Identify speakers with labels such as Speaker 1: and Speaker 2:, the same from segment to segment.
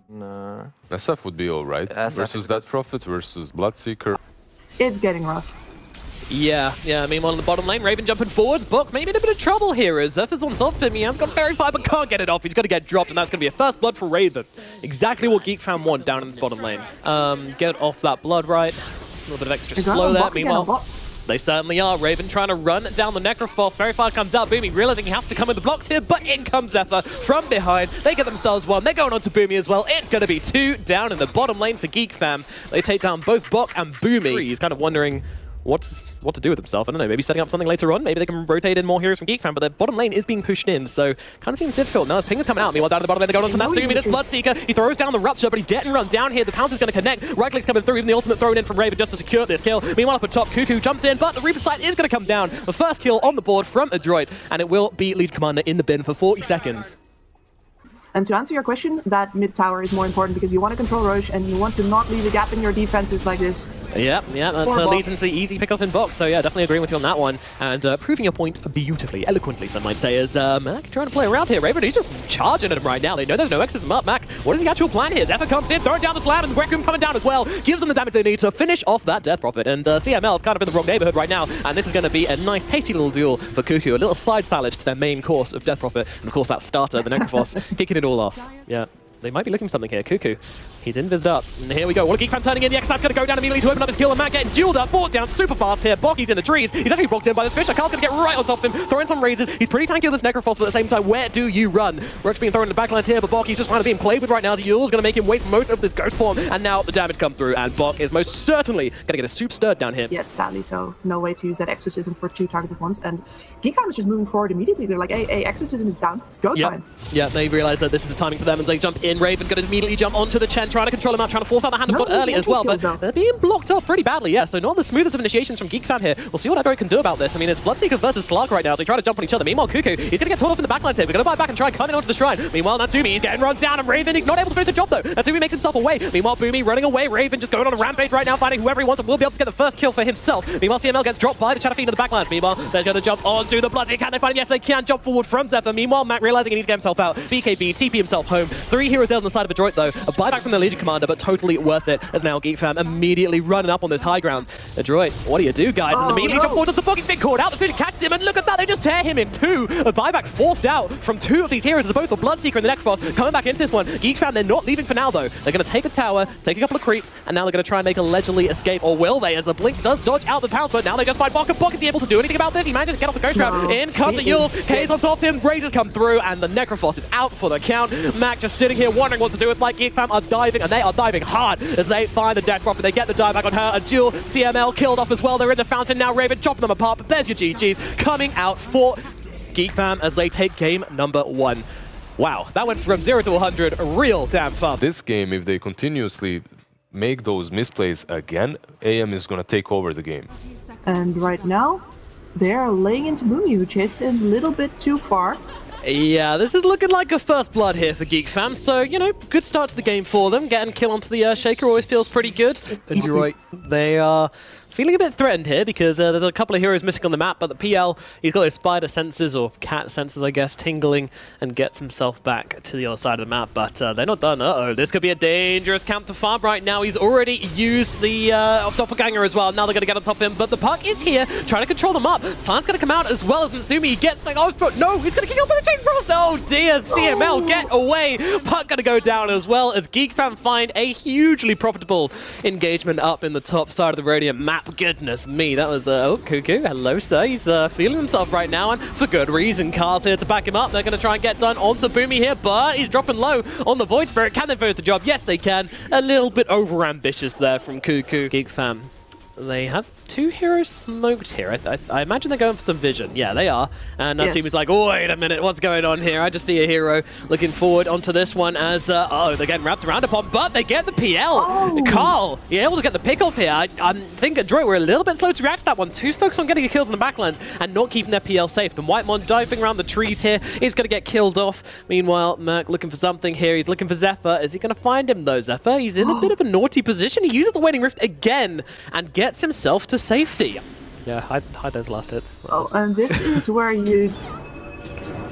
Speaker 1: Nah.
Speaker 2: SF would be alright. Versus that Prophet versus Bloodseeker.
Speaker 3: It's getting rough.
Speaker 4: Yeah, meanwhile in the bottom lane, Raven jumping forwards, Book maybe in a bit of trouble here as Zephyr's on top of him. He has got very far but can't get it off. He's going to get dropped and that's going to be a first blood for Raven. Exactly what GEEK fam want down in this bottom lane. Get off that blood right. A little bit of extra slow there. Meanwhile, they certainly are. Raven trying to run down the Necrophos. Very far comes out Boomy, realizing he has to come in the blocks here, but in comes Zephyr from behind. They get themselves one. They're going on to Boomy as well. It's going to be 2 down in the bottom lane for GEEK fam. They take down both Bok and Boomy. He's kind of wondering what to do with himself. I don't know, maybe setting up something later on. Maybe they can rotate in more heroes from GEEK fam, but their bottom lane is being pushed in, so kind of seems difficult. Now as Ping is coming out, meanwhile down at the bottom lane, they're going on to Natsumi, this Bloodseeker. He throws down the Rupture, but he's getting run down here. The pounce is going to connect. Right click's coming through, even the ultimate thrown in from Raven just to secure this kill. Meanwhile up at top, Cuckoo jumps in, but the Reaper sight is going to come down. The first kill on the board from ADROIT, and it will be lead commander in the bin for 40 seconds.
Speaker 3: And to answer your question, that mid tower is more important because you want to control Roche and you want to not leave a gap in your defenses like this.
Speaker 4: Yeah, that leads into the easy pickup in box. So yeah, definitely agreeing with you on that one. And proving your point beautifully, eloquently, some might say, is Mac trying to play around here. Raven, he's just charging at him right now. They know there's no exits up. Mac, what is the actual plan here? Zephyr comes in, throwing down the slam, and the Rec Room coming down as well. Gives them the damage they need to finish off that Death Prophet. And CML is kind of in the wrong neighborhood right now. And this is going to be a nice, tasty little duel for Cuckoo. A little side salad to their main course of Death Prophet. And of course, that starter, the Necrophos, kicking it all off. Yeah. They might be looking for something here. Cuckoo, he's invised up. And here we go. What a GEEK fan turning in. The X-Knife's going to go down immediately to open up his kill. And Matt getting dueled up, brought down super fast here. Bocky's in the trees. He's actually blocked in by this fish. Carl's going to get right on top of him, throwing some razors. He's pretty tanky with this Necrophos, but at the same time, where do you run? Rook's being thrown in the backline here, but Bocky's just kind of being played with right now. The Yule's going to make him waste most of this Ghost Form. And now the damage come through, and Bok is most certainly going to get a soup stirred down here.
Speaker 3: Yeah, sadly so. No way to use that Exorcism for 2 targets at once. And GEEK fam is just moving forward immediately. They're like, hey, Exorcism is down. It's go time.
Speaker 4: Yeah, they realize that this is the timing for them, and they jump in. Raven going to immediately jump onto the Chen, trying to control him out, trying to force out the hand of God early as well, but they're being blocked off pretty badly, yeah, so not the smoothest of initiations from GEEK fam here. We'll see what ADROIT can do about this. I mean, it's Bloodseeker versus Slark right now, so they try to jump on each other. Meanwhile, Cuckoo, he's going to get torn off in the backline here. We're going to buy back and try and cut in onto the shrine. Meanwhile, Natsumi, he's getting run down, and Raven, he's not able to finish the job, though. Natsumi makes himself away. Meanwhile, Boomy running away. Raven just going on a rampage right now, finding whoever he wants, and will be able to get the first kill for himself. Meanwhile, CML gets dropped by the Shadow Fiend in the backline. Meanwhile, they're going to jump onto the Bloodseeker. Can they find him? Yes, they can jump forward from Zephyr. Meanwhile, Matt realizing he needs to get himself out. BKB, TP himself home. 3 heroes dead on the side of ADROIT, though. A buyback from the Legion Commander, but totally worth it, as now GEEK fam immediately running up on this high ground. ADROIT, what do you do, guys? And immediately jump forward to the Bogey's been caught out. The Fisher catches him, and look at that, they just tear him in 2. A buyback forced out from 2 of these heroes, as both the Bloodseeker and the Necrophos coming back into this one. GEEK fam, they're not leaving for now, though. They're going to take the tower, take a couple of creeps, and now they're going to try and make a leisurely escape, or will they, as the Blink does dodge out the pounce, but now they just find Bok. Bok, is he able to do anything about this? He manages to get off the Ghost Trap. In comes the Yule, K's on top of him, Razors come through, and the Necrophos is out for the count. Mac just sitting here wondering what to do with, like, GEEK fam are diving, and they are diving hard as they find the Death Prophet. They get the dive back on her. A duel, CML killed off as well. They're in the fountain now. Raven chopping them apart, but there's your GGs coming out for GEEK fam as they take game number 1. Wow, that went from 0 to 100 real damn fast.
Speaker 2: This game, if they continuously make those misplays again, AM is going to take over the game.
Speaker 3: And right now, they're laying into Boomy, who chased a little bit too far.
Speaker 4: Yeah, this is looking like a first blood here for GEEK fam, so, you know, good start to the game for them. Getting a kill onto the Shaker always feels pretty good. ADROIT, they are feeling a bit threatened here because there's a couple of heroes missing on the map, but the PL, he's got his spider senses, or cat senses, I guess, tingling, and gets himself back to the other side of the map, but they're not done. Uh-oh, this could be a dangerous camp to farm right now. He's already used the doppelganger as well. Now they're going to get on top of him, but the Puck is here, trying to control them up. Silence going to come out as well as Natsumi. He gets like, oh, no, he's going to kick up by the Chain Frost. Oh dear, CML, get away. Puck going to go down as well as GEEK fam find a hugely profitable engagement up in the top side of the Radiant map. Goodness me, that was, oh, Cuckoo, hello sir, he's feeling himself right now, and for good reason. Carl's here to back him up. They're going to try and get done onto Boomy here, but he's dropping low on the Void Spirit. Can they finish the job? Yes, they can. A little bit over-ambitious there from Cuckoo. GEEK fam, they have 2 heroes smoked here. I imagine they're going for some vision. Yeah, they are. And Natsumi's like, oh, wait a minute, what's going on here? I just see a hero looking forward onto this one as, oh, they're getting wrapped around upon, but they get the PL. Oh. Carl, you're able to get the pick off here. I think ADROIT were a little bit slow to react to that one. 2 folks on getting the kills in the backlands and not keeping their PL safe. The Whitemon diving around the trees here is going to get killed off. Meanwhile, Merc looking for something here. He's looking for Zephyr. Is he going to find him, though, Zephyr? He's in a bit of a naughty position. He uses the Waning Rift again and gets himself to safety. Yeah, hide those last hits.
Speaker 3: Oh, and this is where you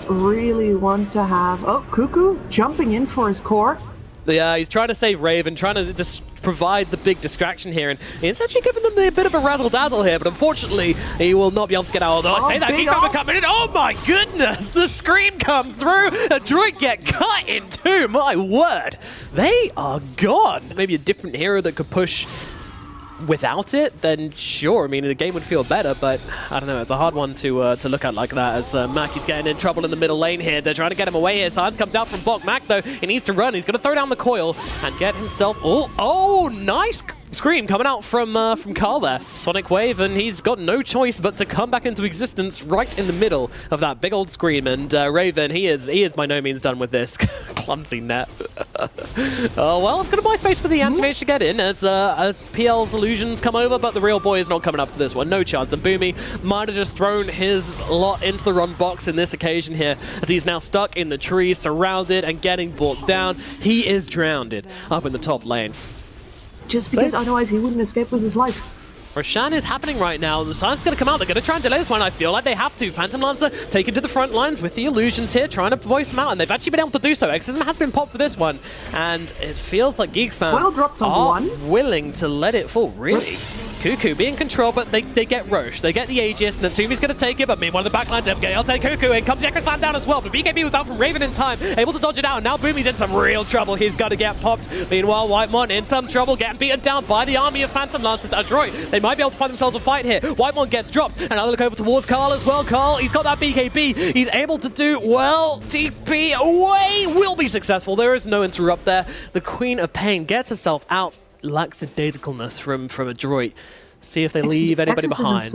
Speaker 3: really want to have... Oh, Cuckoo jumping in for his core.
Speaker 4: Yeah, he's trying to save Raven, trying to just provide the big distraction here, and it's actually giving them a bit of a razzle-dazzle here, but unfortunately, he will not be able to get out. Although I say that, GEEK are coming in. Oh my goodness! The scream comes through. ADROIT get cut in two. My word, they are gone. Maybe a different hero that could push without it, then sure. I mean, the game would feel better, but I don't know. It's a hard one to look at like that, as Mackey's getting in trouble in the middle lane here. They're trying to get him away here. Silence comes out from Bok. Mack, though, he needs to run. He's going to throw down the coil and get himself... Oh, nice scream coming out from Carl there. Sonic Wave, and he's got no choice but to come back into existence right in the middle of that big old scream. And Raven, he is by no means done with this. Clumsy net. Oh, well, it's going to buy space for the anti-mage to get in as PL's illusions come over, but the real boy is not coming up to this one. No chance. And Boomy might have just thrown his lot into the run box in this occasion here, as he's now stuck in the tree, surrounded and getting brought down. He is drowned up in the top lane.
Speaker 3: Just because otherwise he wouldn't escape with his life.
Speaker 4: Roshan is happening right now. The Silence is going to come out. They're going to try and delay this one. I feel like they have to. Phantom Lancer taken to the front lines with the illusions here, trying to voice them out, and they've actually been able to do so. Exorcism has been popped for this one, and it feels like GEEK fans are willing to let it fall. Really? Cuckoo being controlled, but they get Roche. They get the Aegis, and Natsumi's going to take it, but meanwhile the backlines, MKL take Cuckoo, and comes Echo Slam down as well, but BKB was out from Raven in time, able to dodge it out, and now Boomy's in some real trouble. He's got to get popped. Meanwhile, Whitemon in some trouble, getting beaten down by the army of Phantom Lancers. ADROIT, they might be able to find themselves a fight here. Whitemon gets dropped, and now they look over towards Carl as well. Carl, he's got that BKB. He's able to do well. TP away will be successful. There is no interrupt there. The Queen of Pain gets herself out. Lackadaisicalness from ADROIT. See if they leave anybody behind.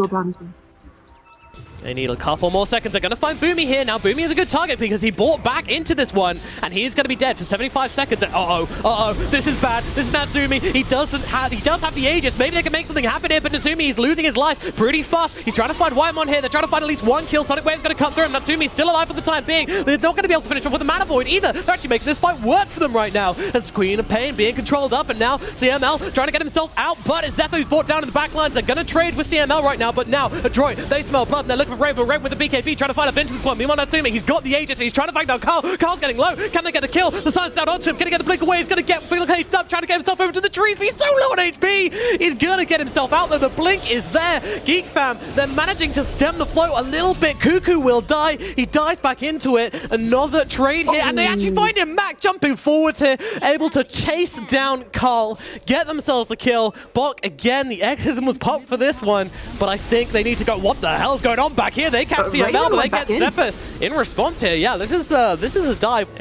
Speaker 4: They need a couple more seconds. They're going to find Boomy here. Now, Boomy is a good target because he bought back into this one, and he's going to be dead for 75 seconds. Uh-oh, this is bad. This is Natsumi. He does have the Aegis. Maybe they can make something happen here, but Natsumi is losing his life pretty fast. He's trying to find Whitemon here. They're trying to find at least one kill. Sonic Wave's going to come through, and Natsumi's still alive for the time being. They're not going to be able to finish off with a Mana Void either. They're actually making this fight work for them right now, as Queen of Pain being controlled up, and now CML trying to get himself out, but as Zetho's brought down in the backlines, they're going to trade with CML right now, but now ADROIT, they smell blood, and they're looking for Raven with the BKB, trying to find a into this one. Meanwhile, Natsumi, he's got the Aegis, he's trying to find out Carl. Carl's getting low. Can they get a kill? The Silence down onto him. Gonna get the blink away. He's gonna get blinked up, trying to get himself over to the trees. But he's so low on HP. He's gonna get himself out though. The blink is there. GEEK fam, they're managing to stem the flow a little bit. Cuckoo will die. He dives back into it. Another trade here, and they actually find him. Mac jumping forwards here, able to chase down Carl, get themselves a kill. Bok again. The Exorcism was popped for this one, but I think they need to go. What the hell is going on back here? They can't see him now, but they get Zephyr in response here. Yeah, this is a dive.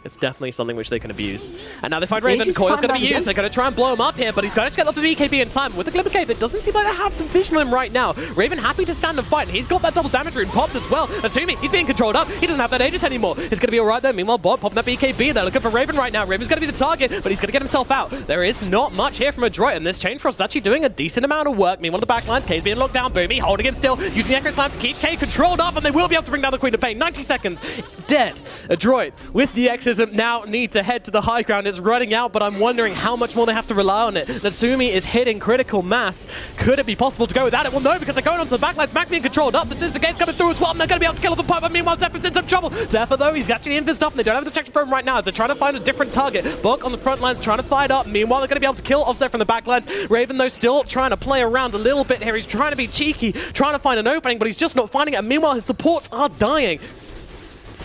Speaker 4: It's definitely something which they can abuse. And now they find Raven. Coil's going to be used. They're going to try and blow him up here, but he's going to get off the BKB in time. With the Glimmer Cape, it doesn't seem like they have the vision on him right now. Raven happy to stand and fight, and he's got that double damage rune popped as well. Natsumi, he's being controlled up. He doesn't have that Aegis anymore. It's going to be all right there. Meanwhile, Bob popping that BKB. They're looking for Raven right now. Raven's going to be the target, but he's going to get himself out. There is not much here from ADROIT, and this Chain Frost is actually doing a decent amount of work. Meanwhile, the backlines, K's being locked down. Boomy holding him still, using Echo Slam to keep K controlled up, and they will be able to bring down the Queen of Pain. 90 seconds. Dead. ADROIT with the Exorcism now need to head to the high ground. It's running out, but I'm wondering how much more they have to rely on it. Natsumi is hitting critical mass. Could it be possible to go without it? Well, no, because they're going onto the backlines. Mac being controlled up. The Scissor Gate's coming through as well, and they're going to be able to kill off the pipe. But meanwhile, Zephyr's in some trouble. Zephyr, though, he's actually in for stuff, and they don't have the detection for him right now as they're trying to find a different target. Bok on the front lines trying to fight up. Meanwhile, they're going to be able to kill Offset from the backlines. Raven, though, still trying to play around a little bit here. He's trying to be cheeky, trying to find an opening, but he's just not finding it. And meanwhile, his supports are dying.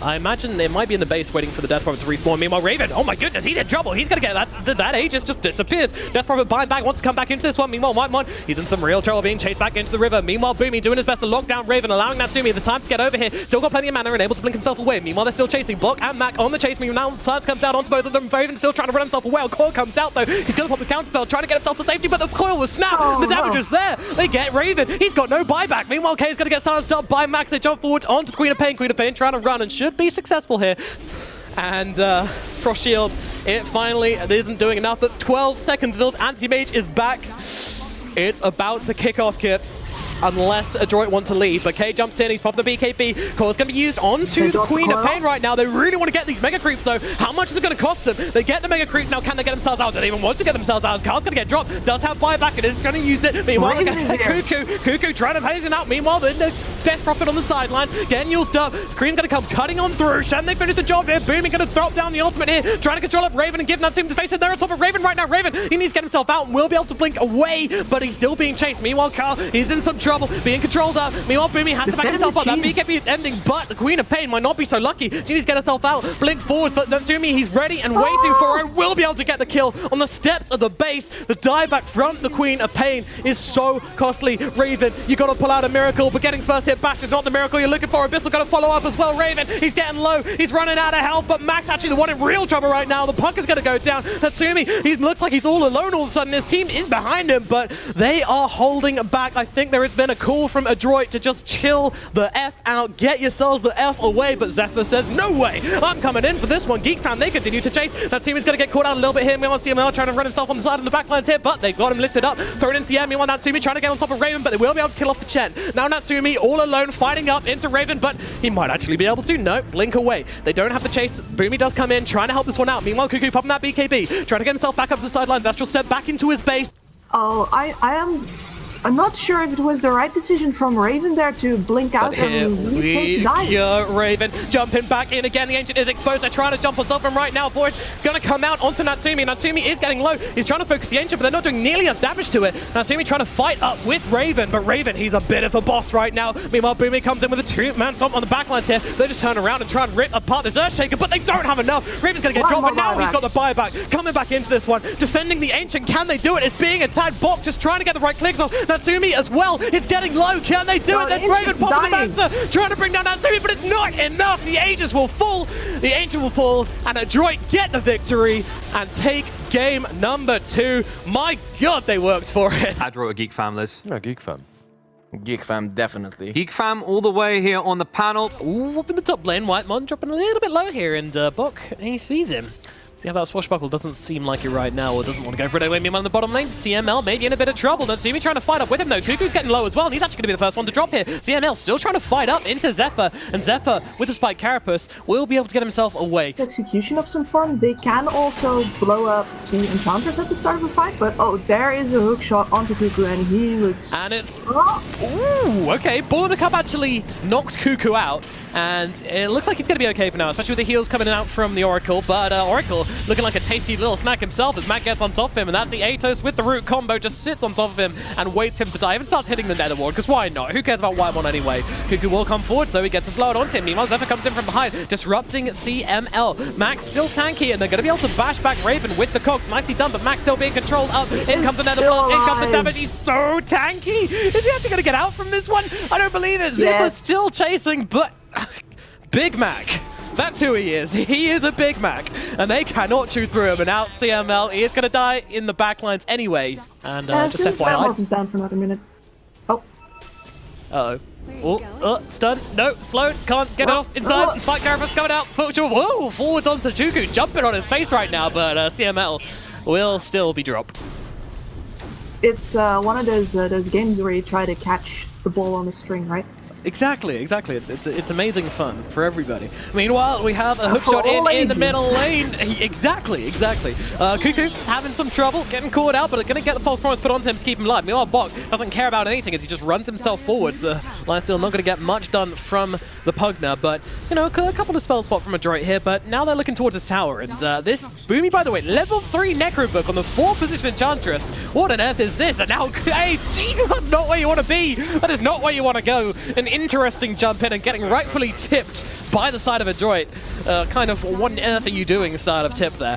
Speaker 4: I imagine they might be in the base waiting for the Death Prophet to respawn. Meanwhile, Raven, oh my goodness, he's in trouble. He's going to get that Aegis just disappears. Death Prophet buying back, wants to come back into this one. Meanwhile, Whitemon, he's in some real trouble being chased back into the river. Meanwhile, Boomy doing his best to lock down Raven, allowing Natsumi the time to get over here. Still got plenty of mana and able to blink himself away. Meanwhile, they're still chasing Bok and Mac on the chase. Meanwhile, the Silence comes out onto both of them. Raven still trying to run himself away. Coil comes out though. He's going to pop the counter spell, trying to get himself to safety, but the Coil was snapped. The damage is there. They get Raven. He's got no buyback. Meanwhile, Kay is going to get silenced up by Max. They jump forwards onto the Queen of Pain. Queen of Pain trying to run and should be successful here. And Frost Shield, it finally isn't doing enough, but 12 seconds until Anti-Mage is back. It's about to kick off, Kips, unless ADROIT want to leave. But K jumps in, he's popping the BKB. Core's going to be used onto the Queen of Pain right now. They really want to get these Mega Creeps, so how much is it going to cost them? They get the Mega Creeps, now can they get themselves out? Do they even want to get themselves out? Carl's going to get dropped, does have buyback, and is going to use it. Meanwhile, Cuckoo trying to phase it out. Meanwhile, the Death Prophet on the sideline, getting used up. Scream's gonna come cutting on through. Shen, they finish the job here. Booming gonna drop down the ultimate here, trying to control up Raven and give Natsumi the space. They're on top of Raven right now. Raven, he needs to get himself out and will be able to blink away, but he's still being chased. Meanwhile, Carl, he's in some trouble, being controlled up. Meanwhile, Boomy has to back himself up. That BKB is ending, but the Queen of Pain might not be so lucky. She needs to get herself out. Blink forwards, but Natsumi, he's ready and waiting for her. Will be able to get the kill on the steps of the base. The dive back from the Queen of Pain is so costly. Raven, you got to pull out a miracle, but getting first hit back is not the miracle you're looking for. Abyssal got to follow up as well. Raven, he's getting low. He's running out of health, but Max actually the one in real trouble right now. The puck is going to go down. Natsumi, he looks like he's all alone all of a sudden. His team is behind him, but they are holding back. I think there has been a call from ADROIT to just chill the F out. Get yourselves the F away, but Zephyr says, no way. I'm coming in for this one. GEEK fan, they continue to chase. Natsumi's going to get caught out a little bit here. Meanwhile, CML trying to run himself on the side of the backlines here, but they've got him lifted up, thrown into the air. Meanwhile, Natsumi trying to get on top of Raven, but they will be able to kill off the Chen. Now Natsumi all alone fighting up into Raven, but he might actually be able to. No, blink away. They don't have the chase. Boomy does come in, trying to help this one out. Meanwhile, Cuckoo popping that BKB, trying to get himself back up to the sidelines. Astral step back into his base.
Speaker 3: Oh, I'm not sure if it was the right decision from Raven there to blink out and leave to die.
Speaker 4: Raven jumping back in again. The Ancient is exposed. They're trying to jump on top of him right now. Void gonna come out onto Natsumi. Natsumi is getting low. He's trying to focus the Ancient, but they're not doing nearly enough damage to it. Natsumi trying to fight up with Raven, but Raven, he's a bit of a boss right now. Meanwhile, Boomy comes in with a two-man stomp on the backlines here. They just turn around and try and rip apart this Earthshaker, but they don't have enough. Raven's gonna get dropped, but now he's got the buyback. Coming back into this one, defending the Ancient. Can they do it? It's being attacked. Bok just trying to get the right clicks off. Natsumi as well. It's getting low. Can they do it? Then Raven popping the Mancer, trying to bring down Natsumi, but it's not enough. The Aegis will fall. The Ancient will fall, and ADROIT get the victory and take game number 2. My God, they worked for it.
Speaker 1: ADROIT or GEEK fam, Liz?
Speaker 2: Yeah, GEEK fam.
Speaker 5: GEEK fam, definitely.
Speaker 1: GEEK fam all the way here on the panel.
Speaker 4: Ooh, up in the top lane. Whitemon dropping a little bit low here, and Bok, he sees him. See how that swashbuckle doesn't seem like it right now, or doesn't want to go for it anyway. Meanwhile, in the bottom lane, CML maybe in a bit of trouble. Natsumi trying to fight up with him though. Cuckoo's getting low as well, and he's actually going to be the first one to drop here. CML still trying to fight up into Zephyr, and Zephyr with the Spike Carapace will be able to get himself away.
Speaker 3: Execution of some form. They can also blow up the Enchanters at the start of the fight, but oh, there is a hook shot onto Cuckoo, and he looks...
Speaker 4: And it's... Ooh, okay. Ball in the Cup actually knocks Cuckoo out, and it looks like he's going to be okay for now, especially with the heals coming out from the Oracle, but Oracle looking like a tasty little snack himself as Matt gets on top of him, and that's the Atos with the root combo, just sits on top of him and waits him to die. Even starts hitting the Nether Ward, because why not? Who cares about Whitemon anyway? Cuckoo will come forward, though he gets to slow it onto him. Meanwhile, Zephyr comes in from behind, disrupting CML. Max still tanky, and they're going to be able to bash back Raven with the cogs. Nicely done, but Max still being controlled up. In comes the Nether Ward, in comes the damage. He's so tanky. Is he actually going to get out from this one? I don't believe it. Zephyr still chasing, but Big Mac. That's who he is. He is a Big Mac, and they cannot chew through him. And out CML, he is going to die in the backlines anyway. And just FYI.
Speaker 3: Is down for another minute. Oh.
Speaker 4: Uh-oh. Oh, stun. No, slow. Can't get it off inside. And Spike Carapace coming out. Whoa, forwards onto Juku. Jumping on his face right now, but CML will still be dropped.
Speaker 3: It's one of those games where you try to catch the ball on a string, right?
Speaker 4: Exactly. It's amazing fun for everybody. Meanwhile, we have a hook shot in the middle lane. Exactly. Cuckoo having some trouble, getting caught out, but going to get the false promise put onto him to keep him alive. Meanwhile, Bok doesn't care about anything as he just runs himself forwards. The lifesteal not going to get much done from the Pugna, but, you know, a couple of spell spot from ADROIT here, but now they're looking towards his tower. And this Boomy, by the way, level 3 Necro Book on the 4th position Enchantress. What on earth is this? And now, hey, Jesus, that's not where you want to be. That is not where you want to go. An interesting jump in and getting rightfully tipped by the side of ADROIT. Kind of, what on earth are you doing style of tip there?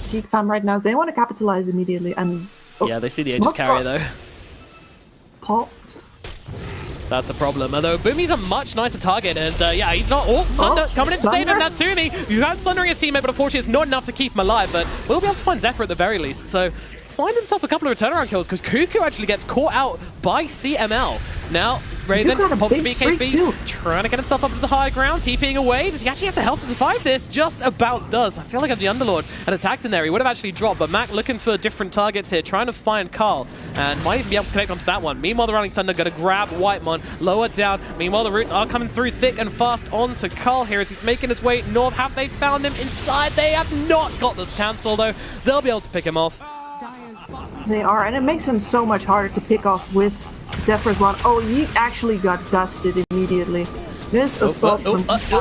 Speaker 3: GEEK fam right now, they want to capitalize immediately, and... Oh,
Speaker 4: yeah, they see the Aegis carrier though.
Speaker 3: Popped.
Speaker 4: That's the problem. Although Boomy's a much nicer target, and yeah, he's not... Oh, Sunder coming in to save him. Natsumi, you had Sundering his teammate, but unfortunately it's not enough to keep him alive, but we'll be able to find Zephyr at the very least, so... Finds himself a couple of turnaround kills because Cuckoo actually gets caught out by CML. Now, Raven pops a BKB, trying to get himself up to the high ground, TPing away. Does he actually have the health to survive this? Just about does. I feel like if the Underlord had attacked in there, he would have actually dropped, but Mac looking for different targets here, trying to find Carl, and might even be able to connect onto that one. Meanwhile, the Running Thunder going to grab Whitemon, lower down. Meanwhile, the roots are coming through thick and fast onto Carl here as he's making his way north. Have they found him inside? They have not got this cancel, though. They'll be able to pick him off.
Speaker 3: They are, and it makes them so much harder to pick off with Zephyr's one. Oh, he actually got dusted immediately. This assault from
Speaker 4: okay.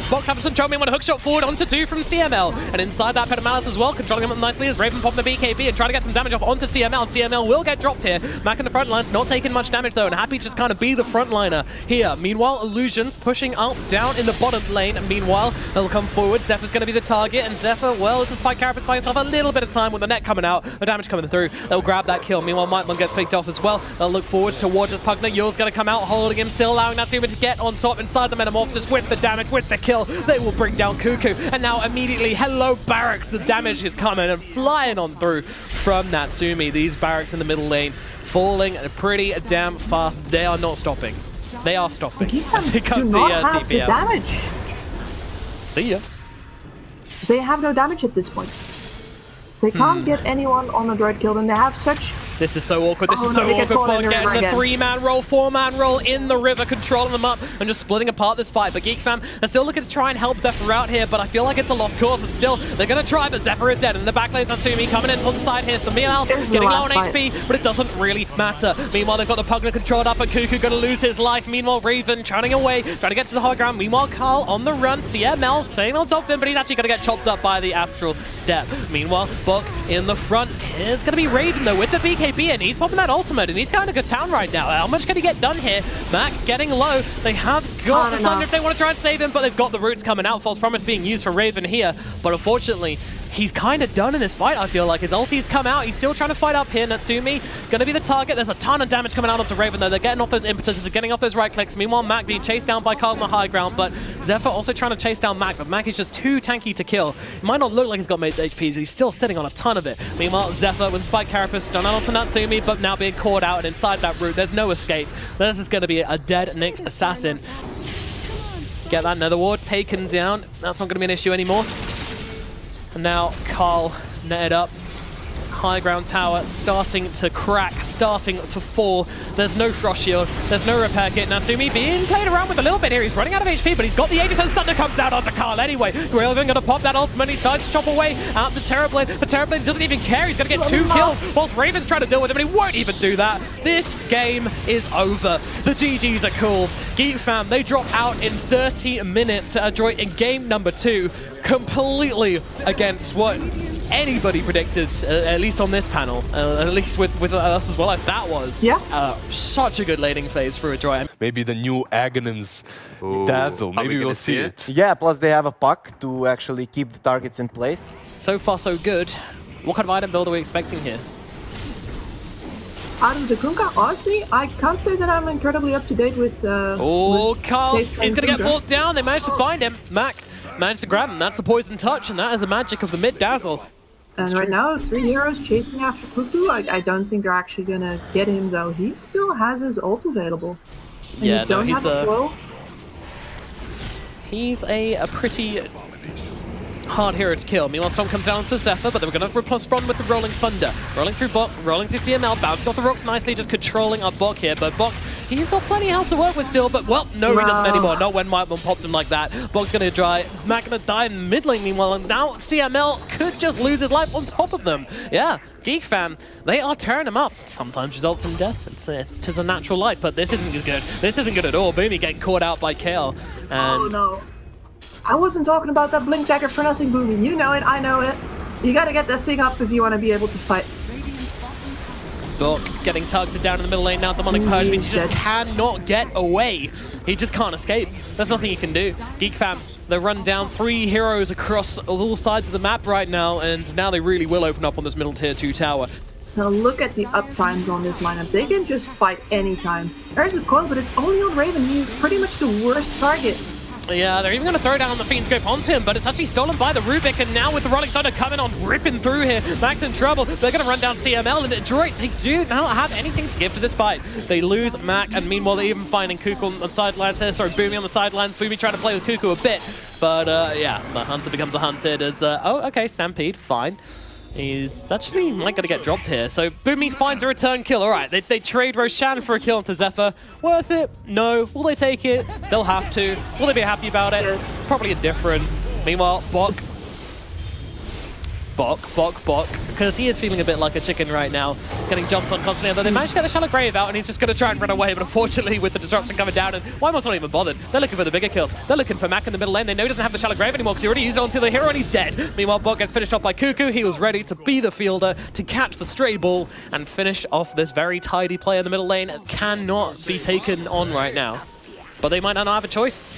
Speaker 4: Box happens to Joe. Want a hook shot forward onto 2 from CML. And inside that, Pedamalis as well, controlling him up nicely as Raven popping the BKB and trying to get some damage off onto CML. And CML will get dropped here. Mac in the front lines, not taking much damage though, and happy to just kind of be the frontliner here. Meanwhile, Illusions pushing up, down in the bottom lane. And meanwhile, they'll come forward. Zephyr's going to be the target, and Zephyr, well, despite Carapace buying himself a little bit of time with the net coming out, the damage coming through, they'll grab that kill. Meanwhile, Mightmon gets picked off as well. They'll look forwards towards his Pugner. Yule's going to come out, holding him, still allowing Natsumi to get on top inside the Metamorphosis with the damage, with the kill. They will bring down Cuckoo, and now immediately, hello Barracks, the damage is coming and flying on through from Natsumi. These Barracks in the middle lane falling pretty damn fast. They are not stopping. They are stopping. As it comes
Speaker 3: do not have the
Speaker 4: TPL.
Speaker 3: damage.
Speaker 4: See ya.
Speaker 3: They have no damage at this point. They can't get anyone on a droid killed, and they have such...
Speaker 4: This is so awkward. This is
Speaker 3: no,
Speaker 4: so
Speaker 3: they get
Speaker 4: awkward.
Speaker 3: caught in
Speaker 4: Bog
Speaker 3: the river
Speaker 4: getting the
Speaker 3: again.
Speaker 4: 3-man roll, 4-man roll in the river, controlling them up and just splitting apart this fight. But GEEK fam, they're still looking to try and help Zephyr out here, but I feel like it's a lost cause. And still, they're going to try, but Zephyr is dead. And in the back lane, Natsumi coming in on the side here. So meanwhile, getting low on HP, but it doesn't really matter. Meanwhile, they've got the Pugner controlled up, and Cuckoo going to lose his life. Meanwhile, Raven turning away, trying to get to the high ground. Meanwhile, Carl on the run. CML staying on top of him, but he's actually going to get chopped up by the Astral Step. Meanwhile, Bog in the front. Here's going to be Raven, though, with the BKB, and he's popping that ultimate, and he's kind of good town right now. How much can he get done here? Mac getting low. They have got the Thunder if they want to try and save him, but they've got the roots coming out. False Promise being used for Raven here, but unfortunately, he's kind of done in this fight, I feel like. His ulti's come out. He's still trying to fight up here. Natsumi going to be the target. There's a ton of damage coming out onto Raven, though. They're getting off those impetuses, they're getting off those right clicks. Meanwhile, Mac being chased down by Carl on the high ground, but Zephyr also trying to chase down Mac, but Mac is just too tanky to kill. It might not look like he's got made HP, but he's still sitting on a ton of it. Meanwhile, Zephyr with Spike Carapace done out onto Natsumi, but now being caught out, and inside that route, there's no escape. This is going to be a dead Nyx assassin. Get that Nether Ward taken down. That's not going to be an issue anymore. And now Carl netted up. High ground tower starting to crack, starting to fall. There's no Frost Shield, there's no repair kit. Natsumi being played around with a little bit here. He's running out of HP, but he's got the Aegis, and Thunder comes down onto Carl anyway. Raven going to pop that ultimate. He's starting to chop away at the Terrorblade. But Terrorblade doesn't even care. He's going to get 2 kills whilst Raven's trying to deal with him, and he won't even do that. This game is over. The GGs are called. GEEK fam, they drop out in 30 minutes to ADROIT in game number 2, completely against what anybody predicted, at least on this panel, at least with us as well. That was such a good laning phase for ADROIT.
Speaker 2: Maybe the new Aghanim's Dazzle. Maybe we'll see it.
Speaker 5: Yeah, plus they have a puck to actually keep the targets in place.
Speaker 4: So far, so good. What kind of item build are we expecting here?
Speaker 3: Out of the Kunkka, honestly, I can't say that I'm incredibly up to date with.
Speaker 4: Oh, Carl,
Speaker 3: Safe
Speaker 4: he's going to get
Speaker 3: Kunkka.
Speaker 4: brought down. They managed to find him. Mac managed to grab him. That's the Poison Touch, and that is the magic of the mid Dazzle.
Speaker 3: And right now, 3 heroes chasing after Cuckoo. I don't think they're actually gonna get him though. He still has his ult available. And
Speaker 4: Yeah,
Speaker 3: you don't
Speaker 4: he's
Speaker 3: have a flow.
Speaker 4: He's a pretty hard hero to kill. Meanwhile, Storm comes down to Zephyr, but they're going to respond with the Rolling Thunder. Rolling through Bok, rolling through CML, bouncing off the rocks nicely, just controlling our Bok here. But Bok, he's got plenty of health to work with still, but well, no, he doesn't anymore. Not when Mightmon pops him like that. Bok's going to dry. Mac going to die in mid lane meanwhile, and now CML could just lose his life on top of them. Yeah, GEEK fam, they are tearing him up. Sometimes results in death. It is a natural life, but this isn't good. This isn't good at all. Boomy getting caught out by Kale. And
Speaker 3: Oh no. I wasn't talking about that blink dagger for nothing, Boomy. You know it, I know it. You gotta get that thing up if you want to be able to fight.
Speaker 4: Bok getting tugged down in the middle lane now. Demonic Purge means he just cannot get away. He just can't escape. There's nothing he can do. GEEK fam, they run down 3 heroes across all sides of the map right now, and now they really will open up on this middle tier 2 tower.
Speaker 3: Now look at the uptimes on this lineup. They can just fight anytime. There's a coil, but it's only on Raven. He's pretty much the worst target.
Speaker 4: Yeah, they're even going to throw down the Fiend's Grip onto him, but it's actually stolen by the Rubik, and now with the Rolling Thunder coming on, ripping through here, Mac's in trouble. They're going to run down CML, and ADROIT, they do not have anything to give to this fight. They lose Mac, and meanwhile they're even finding Cuckoo on the sidelines here, sorry, Boomy on the sidelines. Boomy trying to play with Cuckoo a bit, but yeah, the Hunter becomes a hunted as, oh, okay, Stampede, fine. He's actually might going to get dropped here. So Boomy finds a return kill. All right, they trade Roshan for a kill onto Zephyr. Worth it? No. Will they take it? They'll have to. Will they be happy about it?
Speaker 3: Yes.
Speaker 4: Probably indifferent. Meanwhile, Bok Bok, because he is feeling a bit like a chicken right now, getting jumped on constantly. Although they managed to get the Shallow Grave out, and he's just going to try and run away. But unfortunately, with the disruption coming down, and Wymon's not even bothered. They're looking for the bigger kills. They're looking for Mac in the middle lane. They know he doesn't have the Shallow Grave anymore because he already used it onto the hero, and he's dead. Meanwhile, Bok gets finished off by Cuckoo. He was ready to be the fielder, to catch the stray ball, and finish off this very tidy play in the middle lane. It cannot be taken on right now. But they might not have a choice.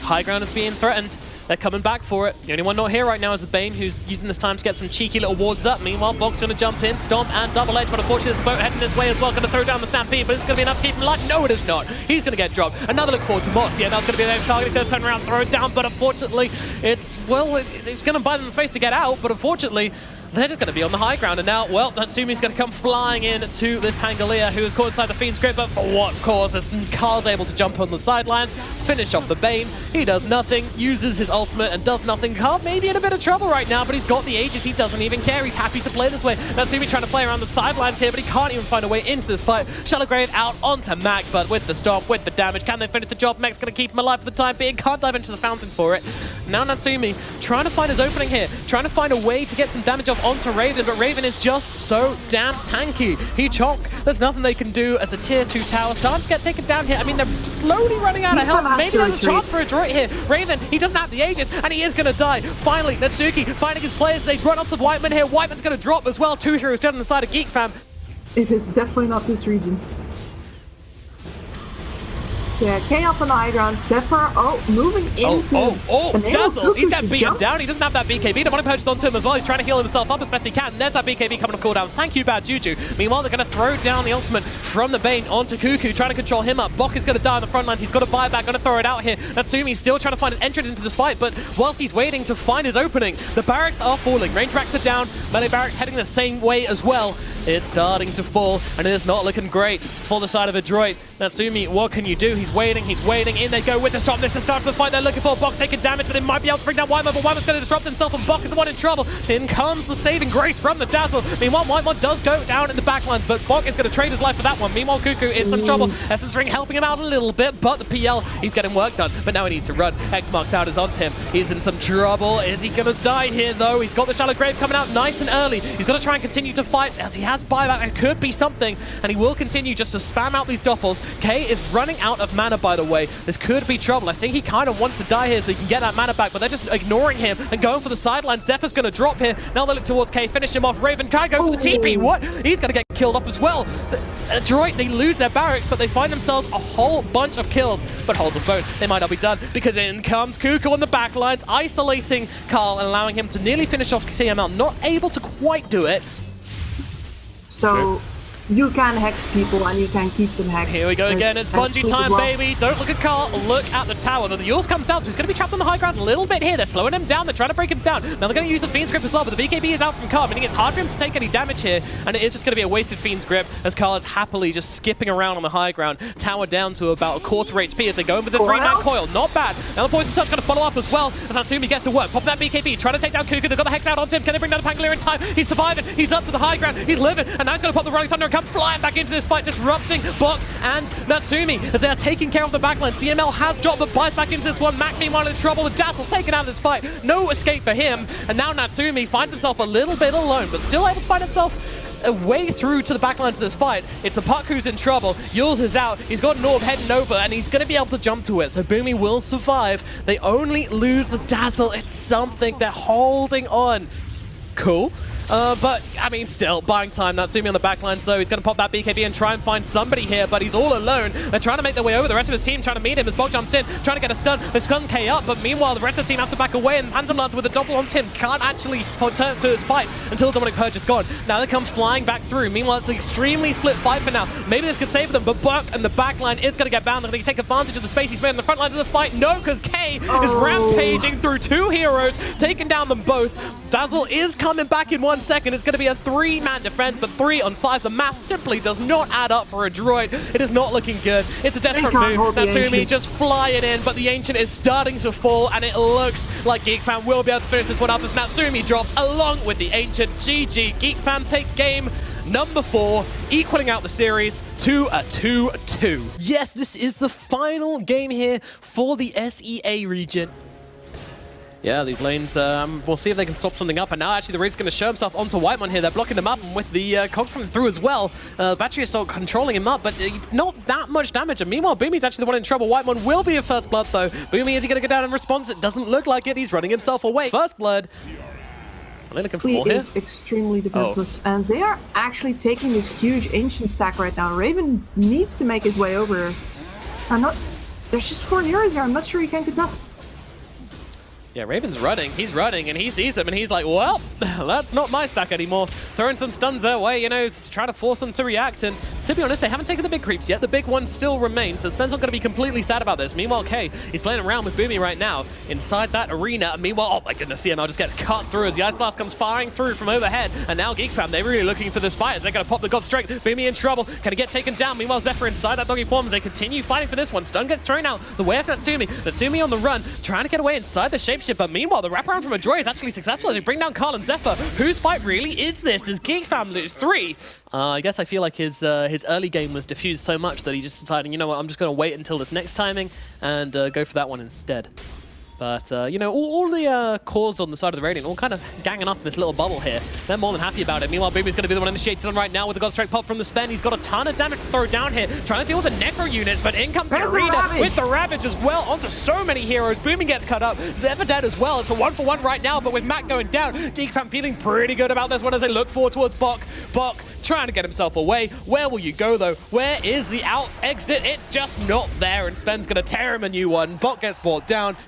Speaker 4: High ground is being threatened. They're coming back for it. The only one not here right now is the Bane, who's using this time to get some cheeky little wards up. Meanwhile, Bok's going to jump in, stomp, and double edge, but unfortunately there's a boat heading his way as well. Going to throw down the Stampede, but it's going to be enough to keep him alive. No, it is not. He's going to get dropped. Another look forward to Moss. Yeah, that's going to be the next target. He's going to turn around, throw it down, but unfortunately, it's going to buy them space to get out, but unfortunately, they're just going to be on the high ground. And now, well, Natsumi's going to come flying in to this Pangolier, who is caught inside the Fiend's grip, but for what cause? As Carl's able to jump on the sidelines, finish off the Bane. He does nothing, uses his ultimate, and does nothing. Carl may be in a bit of trouble right now, but he's got the Aegis. He doesn't even care. He's happy to play this way. Natsumi trying to play around the sidelines here, but he can't even find a way into this fight. Shallow Grave out onto Mac, but with the stomp, with the damage, can they finish the job? Mac's going to keep him alive for the time being. Can't dive into the fountain for it. Now Natsumi trying to find his opening here, trying to find a way to get some damage off onto Raven, but Raven is just so damn tanky. He chonk. There's nothing they can do as a tier 2 tower starts to get taken down here. I mean, they're slowly running out of health. Maybe there's a chance for a ADROIT here. Raven, he doesn't have the Aegis, and he is going to die. Finally, Natsuki finding his players. They run up to Whiteman here. Whiteman's going to drop as well. 2 heroes dead on the side of GEEK fam.
Speaker 3: It is definitely not this region. So yeah, K up on the high ground, Zephyr, moving into...
Speaker 4: Dazzle! He's getting beaten down. He doesn't have that BKB. The money purchased onto him as well. He's trying to heal himself up as best he can. There's that BKB coming to cooldown. Thank you, Bad Juju. Meanwhile, they're going to throw down the ultimate from the Bane onto Cuckoo, trying to control him up. Bok is going to die on the front lines. He's got a buyback, going to throw it out here. Natsumi's still trying to find an entrance into this fight, but whilst he's waiting to find his opening, the barracks are falling. Range racks are down. Melee barracks heading the same way as well. It's starting to fall, and it is not looking great for the side of ADROIT. Natsumi, what can you do? He's waiting. In they go with the stop. This is the start of the fight. They're looking for Bok's taking damage, but they might be able to bring down Wyman, but Wyman's going to disrupt himself, and Bok is the one in trouble. In comes the saving grace from the Dazzle. Meanwhile, Wyman does go down in the backlines, but Bok is going to trade his life for that one. Meanwhile, Cuckoo in some trouble. Essence Ring helping him out a little bit, but the PL, he's getting work done, but now he needs to run. X marks out is onto him. He's in some trouble. Is he going to die here, though? He's got the Shallow Grave coming out nice and early. He's going to try and continue to fight, as he has buyback. It could be something, and he will continue just to spam out these doppels. K is running out of mana, by the way. This could be trouble. I think he kind of wants to die here so he can get that mana back, but they're just ignoring him and going for the sideline. Zephyr's going to drop here. Now they look towards K, finish him off. Raven can't go for the TP. What? He's going to get killed off as well. ADROIT, they lose their barracks, but they find themselves a whole bunch of kills. But hold the phone. They might not be done, because in comes Cuckoo on the backlines, isolating Carl and allowing him to nearly finish off CML. Not able to quite do it.
Speaker 3: So... you can hex people and you can keep them hexed.
Speaker 4: Here we go again, it's bungee time, baby. Don't look at Carl, look at the tower. Now the Yules comes down, so he's going to be trapped on the high ground a little bit here. They're slowing him down, they're trying to break him down. Now they're going to use the Fiend's Grip as well, but the BKB is out from Carl, meaning it's hard for him to take any damage here, and it is just going to be a wasted Fiend's Grip, as Carl is happily just skipping around on the high ground. Tower down to about a quarter HP as they go in with the 3-man coil. Not bad. Now the Poison Touch going to follow up as well, as Natsumi gets to work. Pop that BKB, trying to take down Cuckoo. They've got the Hex out onto him. Can they bring down the Pangolier in time? He's surviving. He's up to the high ground. He's living, and now he's going to pop the Rolling Thunder and come flying back into this fight, disrupting Bok and Natsumi as they are taking care of the backline. CML has dropped, but buys back into this one. Mac meanwhile in trouble. The Dazzle taken out of this fight. No escape for him, and now Natsumi finds himself a little bit alone, but still able to find himself a way through to the backline to this fight. It's the Puck who's in trouble. Yules is out. He's got an orb heading over, and he's going to be able to jump to it, so Boomy will survive. They only lose the Dazzle. It's something. They're holding on. Cool. But, I mean, still, buying time. Natsumi on the backlines, though. He's going to pop that BKB and try and find somebody here, but he's all alone. They're trying to make their way over. The rest of his team trying to meet him as Bok jumps in, trying to get a stun. They stun K up, but meanwhile, the rest of the team have to back away, and Phantom Lance with a double on Tim can't actually turn to his fight until Dominic Purge is gone. Now they come flying back through. Meanwhile, it's an extremely split fight for now. Maybe this could save them, but Bok and the backline is going to get bound. They take advantage of the space he's made on the front lines of the fight. No, because K is rampaging through 2 heroes, taking down them both. Dazzle is coming back in 1 second. It's going to be a 3-man defense, but 3 on 5. The math simply does not add up for ADROIT. It is not looking good. It's a desperate move. Natsumi just flying in, but the Ancient is starting to fall, and it looks like GEEK Fam will be able to finish this one up as Natsumi drops along with the Ancient. GG. GEEK Fam take game number 4, equaling out the series to a 2-2. Yes, this is the final game here for the SEA region. Yeah, these lanes, we'll see if they can stop something up. And now actually the Raid's going to show himself onto Whitemon here. They're blocking him up, and with the cogs coming through as well, Battery is still controlling him up, but it's not that much damage. And meanwhile, Boomy's actually the one in trouble. Whitemon will be a first blood though. Boomy, is he going to go down in response? It doesn't look like it. He's running himself away. First blood. Are they looking for more here?
Speaker 3: Is extremely defenseless, and they are actually taking this huge ancient stack right now. Raven needs to make his way over. There's just 4 heroes here. I'm not sure he can contest.
Speaker 4: Yeah, Raven's running. He's running, and he sees them, and he's like, well, that's not my stack anymore. Throwing some stuns their way, you know, trying to force them to react. And to be honest, they haven't taken the big creeps yet. The big ones still remain, so Spen's not going to be completely sad about this. Meanwhile, Kay, he's playing around with Boomy right now inside that arena. Meanwhile, oh my goodness, CML just gets cut through as the Ice Blast comes firing through from overhead. And now GEEK fam, they're really looking for this fight as they're going to pop the God Strength. Boomy in trouble. Can he get taken down? Meanwhile, Zephyr inside that doggy form as they continue fighting for this one. Stun gets thrown out the way of Natsumi. Natsumi on the run, trying to get away inside the shapeshift, but meanwhile, the wraparound from ADROIT is actually successful as they bring down Carl and Zephyr. Whose fight really is this? As GEEK fam lose 3. I guess I feel like his early game was diffused so much that he just decided, you know what, I'm just going to wait until this next timing and go for that one instead. But, you know, all the cores on the side of the Radiant all kind of ganging up in this little bubble here. They're more than happy about it. Meanwhile, Boomy's going to be the one initiated on right now with the God Strike pop from the Spen. He's got a ton of damage to throw down here, trying to deal with the Necro units, but in comes the Arena with the Ravage as well onto so many heroes. Boomy gets cut up. Zephyr dead as well. It's a 1-for-1 right now, but with Mac going down, GEEK fam feeling pretty good about this one as they look forward towards Bok. Bok trying to get himself away. Where will you go, though? Where is the out exit? It's just not there, and Spen's going to tear him a new one. Bok gets brought down.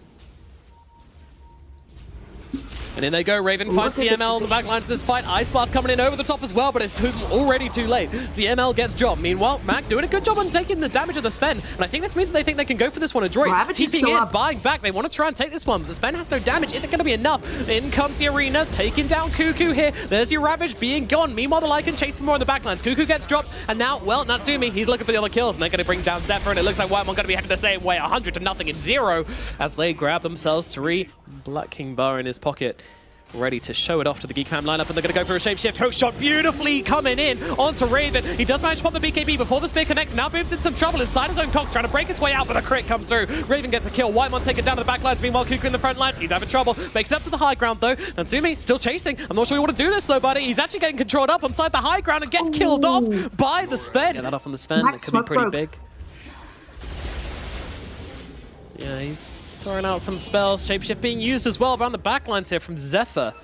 Speaker 4: And in they go, Raven finds CML on the back line to this fight. Ice Blast coming in over the top as well, but it's already too late. CML gets dropped. Meanwhile, Mac doing a good job on taking the damage of the Spen. And I think this means that they think they can go for this one. ADROIT TPing in, buying back. They want to try and take this one, but the Spen has no damage. Is it going to be enough? In comes the Arena, taking down Cuckoo here. There's your Ravage being gone. Meanwhile, the Lycan chasing more on the backlines. Cuckoo gets dropped, and now, well, Natsumi, he's looking for the other kills, and they're going to bring down Zephyr, and it looks like Whitemon going to be heading the same way, 100-0 in 0, as they grab themselves 3. Black King bar in his pocket, ready to show it off to the GEEK fam lineup, and they're going to go for a shapeshift. Hookshot beautifully coming in onto Raven. He does manage to pop the BKB before the spear connects. Now Boom's in some trouble inside his own cogs, trying to break his way out, but a crit comes through. Raven gets a kill. Whitemon taken down to the back lines. Meanwhile, Cuckoo in the front lines. He's having trouble. Makes it up to the high ground, though. Natsumi still chasing. I'm not sure we want to do this, though, buddy. He's actually getting controlled up inside the high ground and gets killed off by the Spen. Get that off on the Spen. It could be pretty big. Yeah, he's throwing out some spells. Shapeshift being used as well around the backlines here from Zephyr,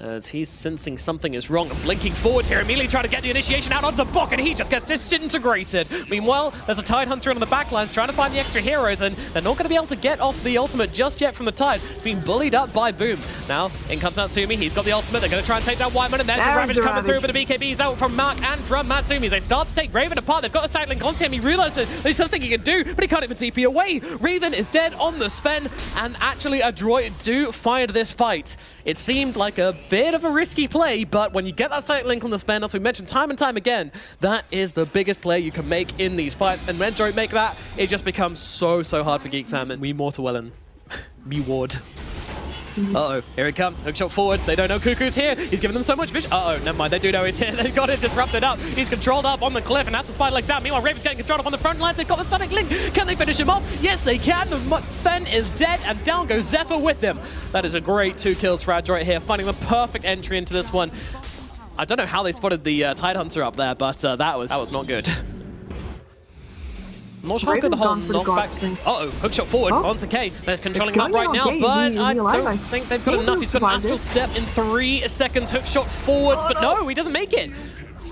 Speaker 4: as he's sensing something is wrong and blinking forwards here, immediately trying to get the initiation out onto Bok, and he just gets disintegrated. Meanwhile, there's a Tide Hunter on the backlines trying to find the extra heroes, and they're not going to be able to get off the ultimate just yet from the Tide. It's being bullied up by Boom. Now, in comes Natsumi, he's got the ultimate. They're going to try and take down Whitemon, and there's the Ravage coming through, but the BKB is out from Mark and from Natsumi. They start to take Raven apart. They've got a side link onto him. He realizes there's something he can do, but he can't even TP away. Raven is dead on the Spen, and actually ADROIT do find this fight. It seemed like a bit of a risky play, but when you get that side link on the Spen, as we mentioned time and time again, that is the biggest play you can make in these fights. And when ADROIT make that, it just becomes so hard for GEEK fam. And we Mortawellen. Me Ward. Uh-oh, here it comes. Hookshot forwards. They don't know Cuckoo's here. He's giving them so much vision. Uh-oh, never mind. They do know he's here. They've got it disrupted up. He's controlled up on the cliff, and that's the spider leg down. Meanwhile, Raven's getting controlled up on the front lines. They've got the Sonic Link. Can they finish him off? Yes, they can. The Fen is dead, and down goes Zephyr with him. That is a great 2 kills for ADROIT here, finding the perfect entry into this one. I don't know how they spotted the Tide Hunter up there, but that was not good. I'm not sure how good the whole knockback. Uh-oh, hookshot forward onto Kay. They're controlling him up right now, but I don't think they've got enough. He's got an Astral Step in 3 seconds. Hookshot forwards, but no, he doesn't make it.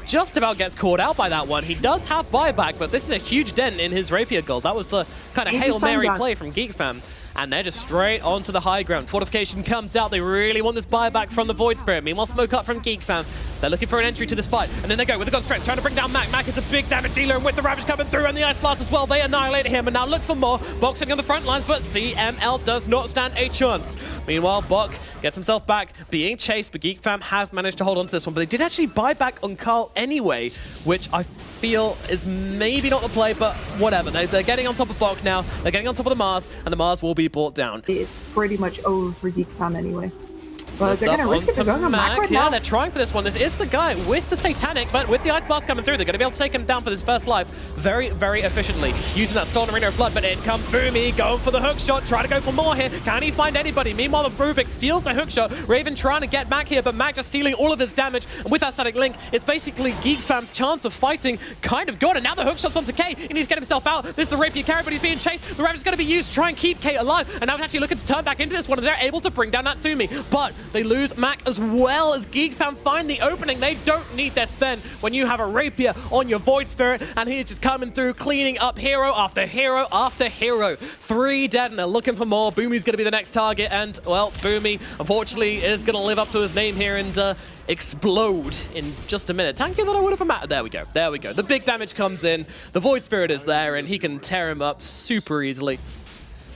Speaker 4: Just about gets caught out by that one. He does have buyback, but this is a huge dent in his Rapier gold. That was the kind of Hail Mary play from GEEK fam. And they're just straight onto the high ground. Fortification comes out. They really want this buyback from the Void Spirit. Meanwhile, smoke up from GEEK fam. They're looking for an entry to this fight. And then they go with the God Strength, trying to bring down Mac. Mac is a big damage dealer, and with the Ravage coming through and the Ice Blast as well, they annihilate him. And now look for more. Bok sitting on the front lines, but CML does not stand a chance. Meanwhile, Bok gets himself back, being chased, but GEEK fam has managed to hold on to this one. But they did actually buy back on Carl anyway, which I feel is maybe not the play, but whatever. They're getting on top of Bok now. They're getting on top of the Mars, and the Mars will be brought down.
Speaker 3: It's pretty much over for GEEK fam anyway. But they're going to risk it. They're going on Mac right
Speaker 4: yeah,
Speaker 3: now.
Speaker 4: they're trying for this one. This is the guy with the Satanic, but with the Ice Blast coming through, they're going to be able to take him down for this first life very, very efficiently, using that Stolen Arena of Blood. But in comes Boomy, going for the hook shot, trying to go for more here. Can he find anybody? Meanwhile, the Rubik steals the hook shot. Raven trying to get Mac here, but Mac just stealing all of his damage. And with that static link, it's basically Geek Fam's chance of fighting kind of gone. And now the hook shot's onto K. He needs to get himself out. This is the Rapier carry, but he's being chased. The Raven's going to be used to try and keep K alive. And now he's actually looking to turn back into this one, and they're able to bring down Natsumi. But they lose Mac as well as Geek Fam find the opening. They don't need their spend when you have a Rapier on your Void Spirit, and he's just coming through, cleaning up hero after hero after hero. 3 dead, and they're looking for more. Boomy's going to be the next target, and, well, Boomy, unfortunately, is going to live up to his name here and explode in just a minute. Tankier than I would have imagined. There we go. There we go. The big damage comes in. The Void Spirit is there, and he can tear him up super easily.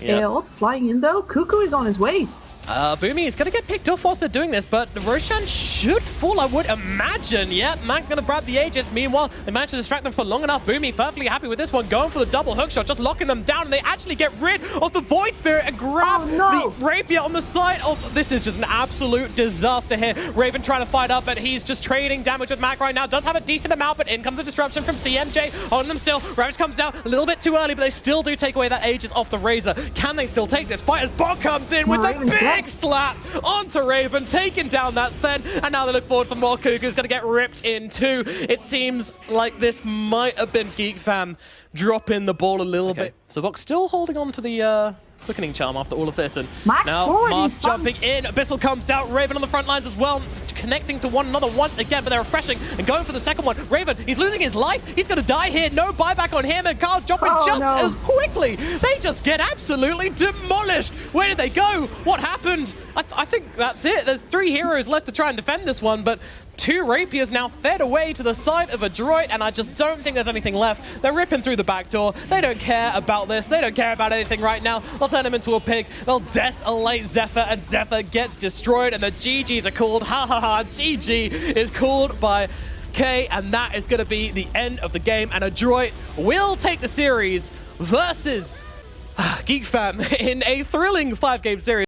Speaker 3: Yeah. Flying in, though. Cuckoo is on his way.
Speaker 4: Boomy is going to get picked off whilst they're doing this, but Roshan should fall, I would imagine. Yep, Mac's going to grab the Aegis. Meanwhile, they managed to distract them for long enough. Boomy perfectly happy with this one, going for the double hook shot, just locking them down, and they actually get rid of the Void Spirit and grab the Rapier on the side of... This is just an absolute disaster here. Raven trying to fight up, but he's just trading damage with Mac right now. Does have a decent amount, but in comes the disruption from CMJ. On them still. Ravage comes out a little bit too early, but they still do take away that Aegis off the Razor. Can they still take this fight as Bog comes in with the big slap onto Raven, taking down that Sven, and now they look forward for more. Cuckoo's going to get ripped in two. It seems like this might have been Geek Fam dropping the ball a little bit. So Bog's still holding on to the Quickening Charm after all of this, and
Speaker 3: Max
Speaker 4: now
Speaker 3: forward,
Speaker 4: Mars jumping in. Abyssal comes out, Raven on the front lines as well, connecting to one another once again, but they're refreshing and going for the second one. Raven, he's losing his life. He's going to die here. No buyback on him, and Carl jumping as quickly. They just get absolutely demolished. Where did they go? What happened? I think that's it. There's 3 heroes left to try and defend this one, but 2 Rapiers now fed away to the side of ADROIT, and I just don't think there's anything left. They're ripping through the back door. They don't care about this. They don't care about anything right now. They'll turn him into a pig. They'll desolate Zephyr, and Zephyr gets destroyed, and the GGs are called. Ha ha ha. GG is called by K, and that is going to be the end of the game, and ADROIT will take the series versus Geek Fam in a thrilling 5-game series.